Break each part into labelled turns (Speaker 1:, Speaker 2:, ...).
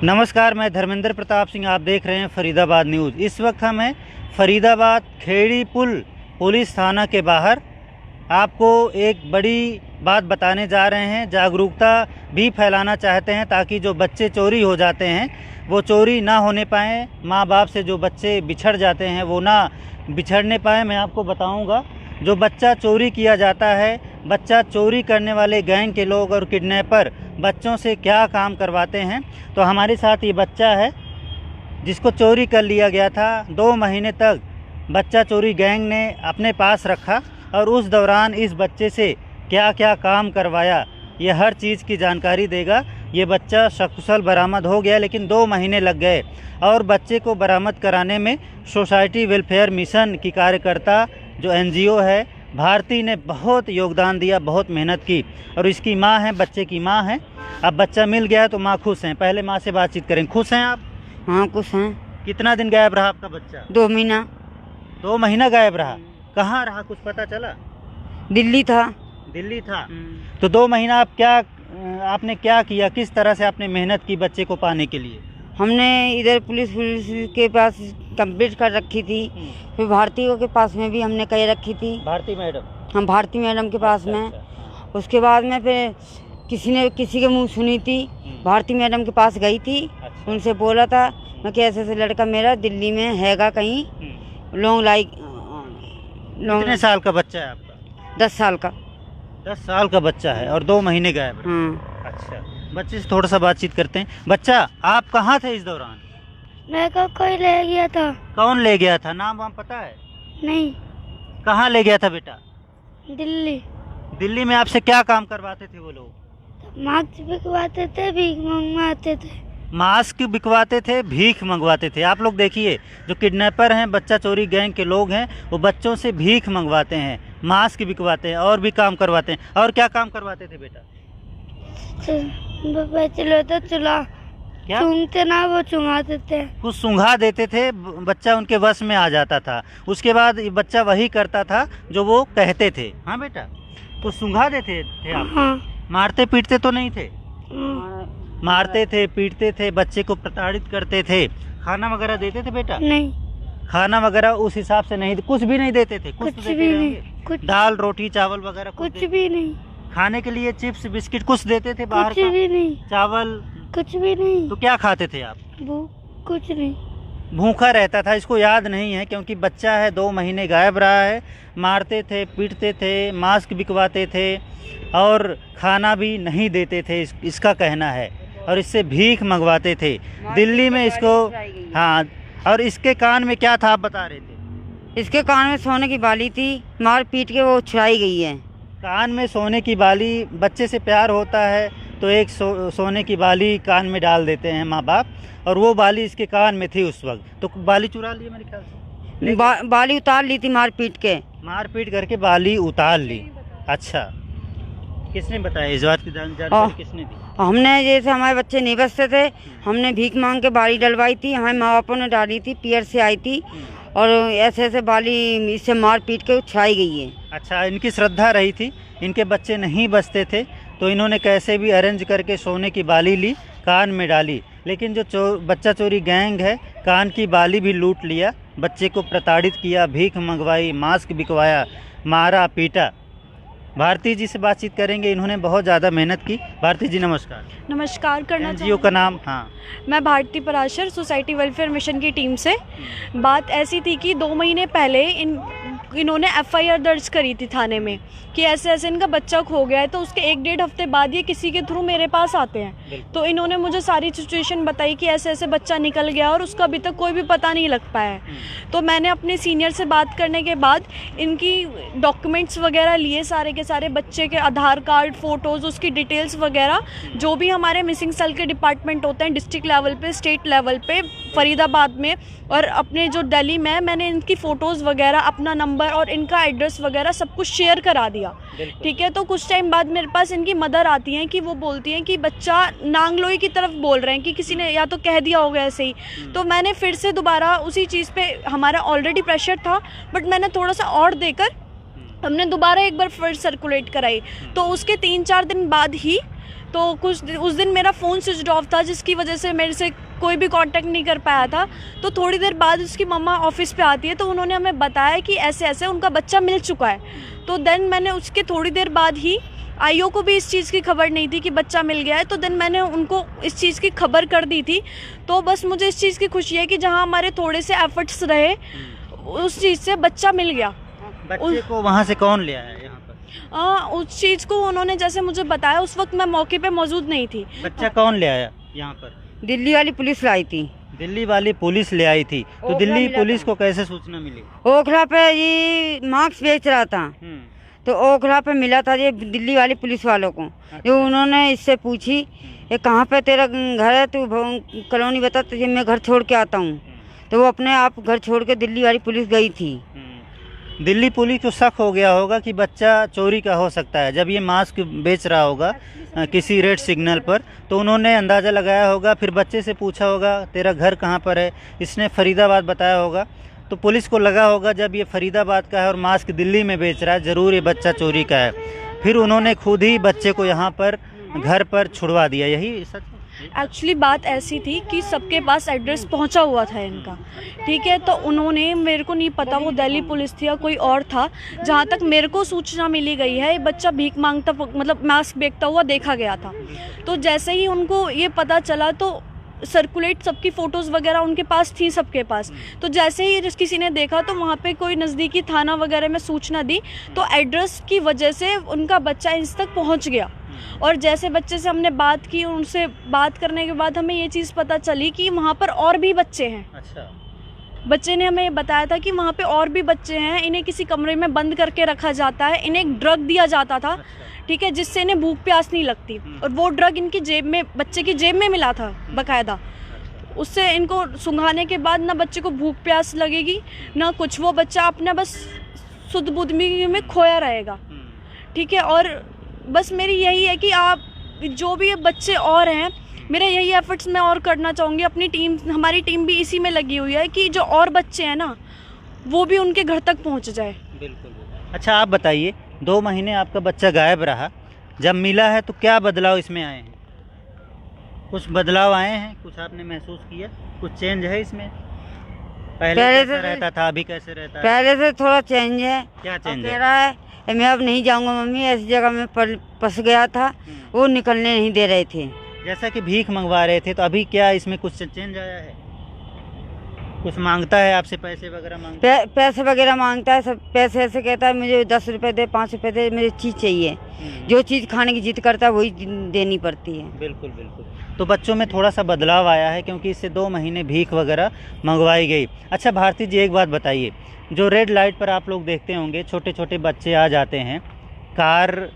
Speaker 1: नमस्कार, मैं धर्मेंद्र प्रताप सिंह। आप देख रहे हैं फरीदाबाद न्यूज़। इस वक्त हम हैं फरीदाबाद खेड़ी पुल पुलिस थाना के बाहर। आपको एक बड़ी बात बताने जा रहे हैं, जागरूकता भी फैलाना चाहते हैं ताकि जो बच्चे चोरी हो जाते हैं वो चोरी ना होने पाएँ। माँ बाप से जो बच्चे बिछड़ जाते हैं वो ना बिछड़ने पाएँ। मैं आपको बताऊंगा, जो बच्चा चोरी किया जाता है, बच्चा चोरी करने वाले गैंग के लोग और किडनैपर बच्चों से क्या काम करवाते हैं। तो हमारे साथ ये बच्चा है जिसको चोरी कर लिया गया था। 2 महीने तक बच्चा चोरी गैंग ने अपने पास रखा और उस दौरान इस बच्चे से क्या क्या काम करवाया, ये हर चीज़ की जानकारी देगा। ये बच्चा सकुशल बरामद हो गया, लेकिन 2 महीने लग गए और बच्चे को बरामद कराने में सोसाइटी वेलफेयर मिशन की कार्यकर्ता जो NGO है भारती ने बहुत योगदान दिया, बहुत मेहनत की। और इसकी माँ है, बच्चे की माँ है। अब बच्चा मिल गया है तो माँ खुश हैं। पहले माँ से बातचीत करें। खुश हैं आप?
Speaker 2: हाँ खुश हैं।
Speaker 1: कितना दिन गायब रहा आपका बच्चा?
Speaker 2: 2 महीना।
Speaker 1: 2 महीना गायब रहा। कहाँ रहा, कुछ पता चला?
Speaker 2: दिल्ली था।
Speaker 1: दिल्ली था। तो 2 महीना आपने क्या किया, किस तरह से आपने मेहनत की बच्चे को पाने के लिए?
Speaker 2: हमने इधर पुलिस के पास कंप्लीट कर रखी थी, फिर भारती के पास में भी हमने कर रखी थी।
Speaker 1: भारती मैडम?
Speaker 2: हम भारती मैडम के पास में।
Speaker 1: अच्छा।
Speaker 2: उसके बाद में फिर किसी के मुंह सुनी थी, भारती मैडम के पास गई थी।
Speaker 1: अच्छा।
Speaker 2: उनसे बोला था मैं कि ऐसे लड़का मेरा दिल्ली में हैगा कहीं
Speaker 1: कितने साल का बच्चा है आपका?
Speaker 2: 10 साल का।
Speaker 1: 10 साल का बच्चा है और 2 महीने गायब है।
Speaker 2: हाँ।
Speaker 1: अच्छा, बच्चे से थोड़ा सा बातचीत करते हैं। बच्चा, आप कहाँ थे इस दौरान?
Speaker 3: मेरे को कोई ले गया था।
Speaker 1: कौन ले गया था? नाम वाम पता है?
Speaker 3: नहीं।
Speaker 1: कहाँ ले गया था बेटा?
Speaker 3: दिल्ली।
Speaker 1: दिल्ली में आपसे क्या काम करवाते थे वो लोग?
Speaker 3: मास्क बिकवाते थे, भीख मंगवाते थे।
Speaker 1: मास्क बिकवाते थे, भीख मंगवाते थे। आप लोग देखिए, जो किडनैपर हैं, बच्चा चोरी गैंग के लोग हैं, वो बच्चों से भीख मंगवाते हैं, मास्क बिकवाते हैं और भी काम करवाते हैं। और क्या काम करवाते थे बेटा?
Speaker 3: चलो तो चुला
Speaker 1: क्या
Speaker 3: चूंघते ना, वो चुंघाते थे।
Speaker 1: कुछ सूंघा देते थे, बच्चा उनके वश में आ जाता था। उसके बाद ये बच्चा वही करता था जो वो कहते थे। हाँ बेटा, कुछ सूंघा देते थे आप?
Speaker 3: हाँ।
Speaker 1: मारते पीटते तो नहीं थे?
Speaker 3: हाँ।
Speaker 1: मारते थे, पीटते थे, बच्चे को प्रताड़ित करते थे। खाना वगैरह देते थे बेटा?
Speaker 3: नहीं।
Speaker 1: खाना वगैरह उस हिसाब से नहीं, कुछ भी नहीं देते थे? कुछ तो देते
Speaker 3: भी
Speaker 1: रहेंगे।
Speaker 3: नहीं। कुछ
Speaker 1: दाल रोटी चावल वगैरह
Speaker 3: कुछ भी नहीं।
Speaker 1: खाने के लिए चिप्स बिस्किट कुछ देते थे बाहर
Speaker 3: कुछ
Speaker 1: का?
Speaker 3: भी नहीं।
Speaker 1: चावल?
Speaker 3: कुछ भी नहीं।
Speaker 1: तो क्या खाते थे आप?
Speaker 3: वो कुछ नहीं।
Speaker 1: भूखा रहता था। इसको याद नहीं है क्योंकि बच्चा है, 2 महीने गायब रहा है। मारते थे, पीटते थे, मास्क बिकवाते थे और खाना भी नहीं देते थे, इसका कहना है। और इससे भीख मंगवाते थे दिल्ली में इसको। हाँ, और इसके कान में क्या था आप बता रहे थे?
Speaker 2: इसके कान में सोने की बाली थी, मार पीट के वो छुड़ाई गई है।
Speaker 1: कान में सोने की बाली, बच्चे से प्यार होता है तो एक सोने की बाली कान में डाल देते हैं माँ बाप, और वो बाली इसके कान में थी उस वक्त। तो बाली चुरा ली मेरे ख्याल से।
Speaker 2: बाली उतार ली थी मार पीट के।
Speaker 1: मार पीट करके बाली उतार ली। अच्छा, किसने बताया इस बात की जानकारी? किसने दी?
Speaker 2: हमने, जैसे हमारे बच्चे नहीं बचते थे, हमने भीख मांग के बाली डलवाई थी, हमारे माँ बापों ने डाली थी, पियर से आई थी और ऐसे ऐसे बाली इससे मार पीट के छुड़ाई गई है।
Speaker 1: अच्छा, इनकी श्रद्धा रही थी, इनके बच्चे नहीं बचते थे तो इन्होंने कैसे भी अरेंज करके सोने की बाली ली, कान में डाली। लेकिन जो बच्चा चोरी गैंग है, कान की बाली भी लूट लिया, बच्चे को प्रताड़ित किया, भीख मंगवाई, मास्क बिकवाया, मारा पीटा। भारती जी से बातचीत करेंगे, इन्होंने बहुत ज़्यादा मेहनत की। भारती जी नमस्कार।
Speaker 4: नमस्कार करना
Speaker 1: NGO का नाम? हाँ,
Speaker 4: मैं Bharti Parashar, society welfare mission की टीम से। बात ऐसी थी कि 2 महीने पहले इन्होंने FIR दर्ज करी थी थाने में कि ऐसे ऐसे इनका बच्चा खो गया है। तो उसके 1-1.5 हफ्ते बाद ये किसी के थ्रू मेरे पास आते हैं। तो इन्होंने मुझे सारी सिचुएशन बताई कि ऐसे ऐसे बच्चा निकल गया और उसका अभी तक कोई भी पता नहीं लग पाया है। तो मैंने अपने सीनियर से बात करने के बाद इनकी डॉक्यूमेंट्स वगैरह लिए, सारे के सारे बच्चे के आधार कार्ड, फ़ोटोज़, उसकी डिटेल्स वगैरह, जो भी हमारे मिसिंग सेल के डिपार्टमेंट होते हैं डिस्ट्रिक्ट लेवल पे, स्टेट लेवल पे, फरीदाबाद में और अपने जो दिल्ली में, मैंने इनकी फ़ोटोज़ वगैरह, अपना नंबर और इनका एड्रेस वगैरह सब कुछ शेयर करा दिया। ठीक है। तो कुछ टाइम बाद मेरे पास इनकी मदर आती हैं कि वो बोलती हैं कि बच्चा नांगलोई की तरफ बोल रहे हैं कि किसी ने या तो कह दिया होगा ऐसे ही। तो मैंने फिर से दोबारा उसी चीज़ पे, हमारा ऑलरेडी प्रेशर था बट मैंने थोड़ा सा और देकर हमने दोबारा एक बार फिर सर्कुलेट कराई। तो उसके 3-4 दिन बाद ही तो उस दिन मेरा फ़ोन स्विच ऑफ था, जिसकी वजह से मेरे से कोई भी कांटेक्ट नहीं कर पाया था। तो थोड़ी देर बाद उसकी मम्मा ऑफिस पे आती है, तो उन्होंने हमें बताया कि ऐसे ऐसे उनका बच्चा मिल चुका है। तो देन मैंने उसके थोड़ी देर बाद ही, आईओ को भी इस चीज़ की खबर नहीं थी कि बच्चा मिल गया है, तो देन मैंने उनको इस चीज़ की खबर कर दी थी। तो बस मुझे इस चीज़ की खुशी है कि जहाँ हमारे थोड़े से एफर्ट्स रहे, उस चीज़ से बच्चा मिल गया।
Speaker 1: बच्चे को वहाँ से कौन ले आया यहाँ पर?
Speaker 4: उस चीज़ को उन्होंने जैसे मुझे बताया, उस वक्त मैं मौके पे मौजूद नहीं थी।
Speaker 1: बच्चा कौन ले आया यहाँ पर?
Speaker 2: दिल्ली वाली पुलिस लाई थी।
Speaker 1: दिल्ली वाली पुलिस ले आई थी। तो
Speaker 2: ओखला
Speaker 1: दिल्ली
Speaker 2: मिला
Speaker 1: पुलिस
Speaker 2: था।
Speaker 1: को कैसे सूचना मिली?
Speaker 2: ओखला पे ये मास्क बेच रहा था, तो ओखला पे मिला था ये दिल्ली वाली पुलिस वालों को। जो उन्होंने इससे पूछी, ये कहाँ पे तेरा घर है, तू कॉलोनी बता, तुझे मैं घर छोड़ के आता हूँ। तो वो अपने आप घर छोड़ के दिल्ली वाली पुलिस गई थी।
Speaker 1: दिल्ली पुलिस को शक हो गया होगा कि बच्चा चोरी का हो सकता है। जब ये मास्क बेच रहा होगा किसी रेड सिग्नल पर, तो उन्होंने अंदाज़ा लगाया होगा, फिर बच्चे से पूछा होगा तेरा घर कहाँ पर है, इसने फरीदाबाद बताया होगा। तो पुलिस को लगा होगा जब ये फरीदाबाद का है और मास्क दिल्ली में बेच रहा है, ज़रूर ये बच्चा चोरी का है। फिर उन्होंने खुद ही बच्चे को यहाँ पर घर पर छुड़वा दिया। यही सच है?
Speaker 4: एक्चुअली बात ऐसी थी कि सबके पास एड्रेस पहुंचा हुआ था इनका, ठीक है। तो उन्होंने, मेरे को नहीं पता वो दिल्ली पुलिस थी या कोई और था, जहां तक मेरे को सूचना मिली गई है, ये बच्चा भीख मांगता, मतलब मास्क बेचता हुआ देखा गया था। तो जैसे ही उनको ये पता चला, तो सर्कुलेट सबकी फ़ोटोज़ वगैरह उनके पास थी, सबके पास। तो जैसे ही किसी ने देखा, तो वहाँ पे कोई नज़दीकी थाना वगैरह में सूचना दी, तो एड्रेस की वजह से उनका बच्चा इंस तक पहुँच गया। और जैसे बच्चे से हमने बात की, उनसे बात करने के बाद हमें ये चीज़ पता चली कि वहाँ पर और भी बच्चे हैं।
Speaker 1: अच्छा।
Speaker 4: बच्चे ने हमें बताया था कि वहाँ पे और भी बच्चे हैं, इन्हें किसी कमरे में बंद करके रखा जाता है, इन्हें एक ड्रग दिया जाता था, ठीक है, जिससे इन्हें भूख प्यास नहीं लगती। और वो ड्रग इनकी जेब में, बच्चे की जेब में मिला था बाकायदा। उससे इनको सुंघाने के बाद ना बच्चे को भूख प्यास लगेगी ना कुछ, वो बच्चा अपना बस शुद्ध बुद्ध में खोया रहेगा, ठीक है। और बस मेरी यही है कि आप जो भी बच्चे और हैं, मेरा यही एफर्ट्स मैं और करना चाहूँगी। अपनी टीम, हमारी टीम भी इसी में लगी हुई है कि जो और बच्चे हैं ना, वो भी उनके घर तक पहुँच जाए।
Speaker 1: बिल्कुल। अच्छा, आप बताइए, 2 महीने आपका बच्चा गायब रहा, जब मिला है तो क्या बदलाव इसमें आए हैं? कुछ बदलाव आए हैं? कुछ आपने महसूस किया? कुछ चेंज है इसमें? पहले कैसा रहता था, अभी कैसे रहता है?
Speaker 2: पहले से थोड़ा चेंज है।
Speaker 1: क्या चेंज
Speaker 2: कह
Speaker 1: है?
Speaker 2: रहा है मैं अब नहीं जाऊंगा मम्मी, ऐसी जगह में फंस गया था, वो निकलने नहीं दे रहे थे।
Speaker 1: जैसा कि भीख मंगवा रहे थे, तो अभी क्या इसमें कुछ चेंज आया है? कुछ मांगता है आपसे, पैसे वगैरह मांगता है?
Speaker 2: पैसे वगैरह मांगता है, सब पैसे ऐसे कहता है मुझे 10 रुपए दे, 5 रुपए दे, मुझे चीज़ चाहिए। जो चीज़ खाने की जिद करता है वही देनी पड़ती है।
Speaker 1: बिल्कुल बिल्कुल। तो बच्चों में थोड़ा सा बदलाव आया है, क्योंकि इससे 2 महीने भीख वगैरह मंगवाई गई। अच्छा भारती जी, एक बात बताइए, जो रेड लाइट पर आप लोग देखते होंगे, छोटे छोटे बच्चे आ जाते हैं, कार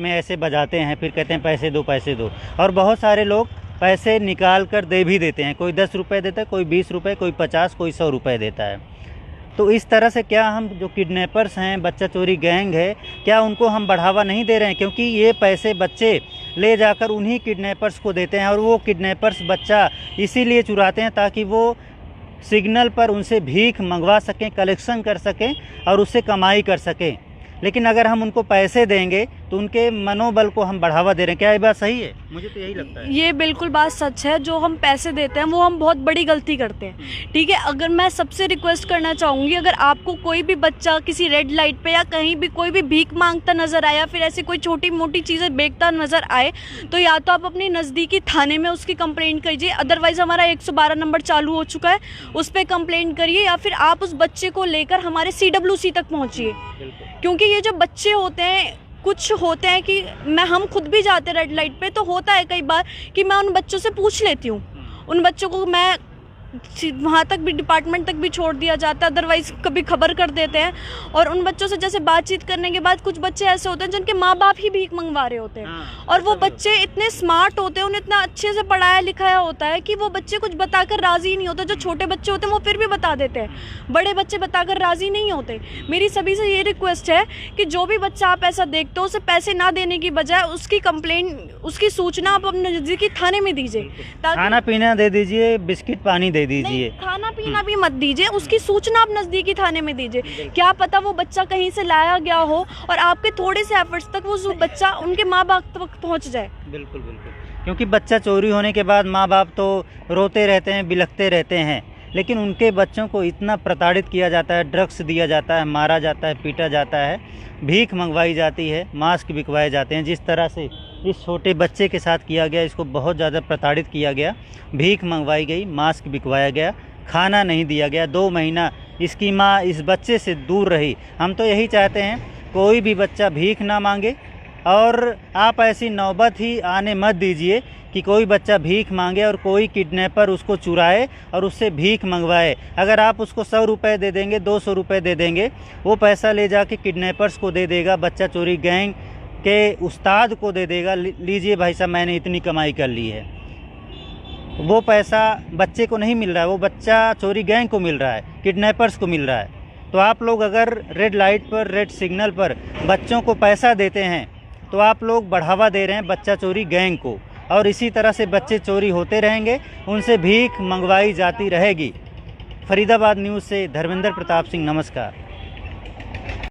Speaker 1: में ऐसे बजाते हैं, फिर कहते हैं पैसे दो पैसे दो, और बहुत सारे लोग पैसे निकाल कर दे भी देते हैं। कोई 10 रुपये देता है, कोई 20 रुपये, कोई 50, कोई 100 रुपये देता है। तो इस तरह से क्या हम जो किडनैपर्स हैं, बच्चा चोरी गैंग है, क्या उनको हम बढ़ावा नहीं दे रहे हैं? क्योंकि ये पैसे बच्चे ले जाकर उन्हीं किडनैपर्स को देते हैं, और वो किडनैपर्स बच्चा इसीलिए चुराते हैं ताकि वो सिग्नल पर उनसे भीख मंगवा सकें, कलेक्शन कर सकें और उससे कमाई कर सकें। लेकिन अगर हम उनको पैसे देंगे तो उनके मनोबल को हम बढ़ावा दे रहे हैं। क्या ये बात सही है? मुझे तो यही लगता है।
Speaker 4: ये बिल्कुल बात सच है। जो हम पैसे देते हैं वो हम बहुत बड़ी गलती करते हैं, ठीक है। अगर मैं सबसे रिक्वेस्ट करना चाहूँगी, अगर आपको कोई भी बच्चा किसी रेड लाइट पे या कहीं भी कोई भी भीख मांगता नज़र आया, फिर ऐसी कोई छोटी मोटी चीज़ें बेचता नज़र आए, तो या तो आप अपनी नज़दीकी थाने में उसकी कंप्लेंट करिए, अदरवाइज़ हमारा 112 नंबर चालू हो चुका है, उस पर कंप्लेंट करिए, या फिर आप उस बच्चे को लेकर हमारे CWC तक पहुँचिए। क्योंकि ये जो बच्चे होते हैं, कुछ होते हैं कि हम खुद भी जाते हैं रेड लाइट पे, तो होता है कई बार कि मैं उन बच्चों से पूछ लेती हूँ, उन बच्चों को मैं वहाँ तक भी, डिपार्टमेंट तक भी छोड़ दिया जाता है, अदरवाइज़ कभी खबर कर देते हैं। और उन बच्चों से जैसे बातचीत करने के बाद कुछ बच्चे ऐसे होते हैं जिनके माँ बाप ही भीख मंगवा रहे होते हैं, और वो बच्चे इतने स्मार्ट होते हैं, उन्हें इतना अच्छे से पढ़ाया लिखाया होता है कि वो बच्चे कुछ बताकर राज़ी नहीं होते। जो छोटे बच्चे होते हैं वो फिर भी बता देते हैं, बड़े बच्चे बताकर राज़ी नहीं होते। मेरी सभी से ये रिक्वेस्ट है कि जो भी बच्चा आप ऐसा देखते हो, उसे पैसे ना देने की बजाय उसकी कंप्लेंट, उसकी सूचना आप अपने नज़दीकी थाने में दीजिए।
Speaker 1: खाना पीना दे दीजिए, बिस्किट पानी दे दे दीजिए।
Speaker 4: नहीं, खाना पीना भी मत दीजिए, उसकी सूचना आप नज़दीकी थाने में दीजिए। क्या पता वो बच्चा कहीं से लाया गया हो और आपके थोड़े से एफर्ट्स तक वो बच्चा उनके माँ बाप तक पहुँच जाए।
Speaker 1: बिल्कुल बिल्कुल, क्योंकि बच्चा चोरी होने के बाद माँ बाप तो रोते रहते हैं, बिलखते रहते हैं, लेकिन उनके बच्चों को इतना प्रताड़ित किया जाता है, ड्रग्स दिया जाता है, मारा जाता है, पीटा जाता है, भीख मंगवाई जाती है, मास्क बिकवाए जाते हैं। जिस तरह से इस छोटे बच्चे के साथ किया गया, इसको बहुत ज़्यादा प्रताड़ित किया गया, भीख मंगवाई गई, मास्क बिकवाया गया, खाना नहीं दिया गया। 2 महीना इसकी माँ इस बच्चे से दूर रही। हम तो यही चाहते हैं कोई भी बच्चा भीख ना मांगे, और आप ऐसी नौबत ही आने मत दीजिए कि कोई बच्चा भीख मांगे और कोई किडनैपर उसको चुराए और उससे भीख मंगवाए। अगर आप उसको 100 रुपये दे देंगे, 200 रुपये दे देंगे, वो पैसा ले जाके किडनैपर्स को दे देगा, बच्चा चोरी गैंग के उस्ताद को दे देगा, लीजिए भाई साहब मैंने इतनी कमाई कर ली है। वो पैसा बच्चे को नहीं मिल रहा है, वो बच्चा चोरी गैंग को मिल रहा है, किडनैपर्स को मिल रहा है। तो आप लोग अगर रेड लाइट पर, रेड सिग्नल पर बच्चों को पैसा देते हैं तो आप लोग बढ़ावा दे रहे हैं बच्चा चोरी गैंग को, और इसी तरह से बच्चे चोरी होते रहेंगे, उनसे भीख मंगवाई जाती रहेगी। फरीदाबाद न्यूज़ से धर्मेंद्र प्रताप सिंह, नमस्कार।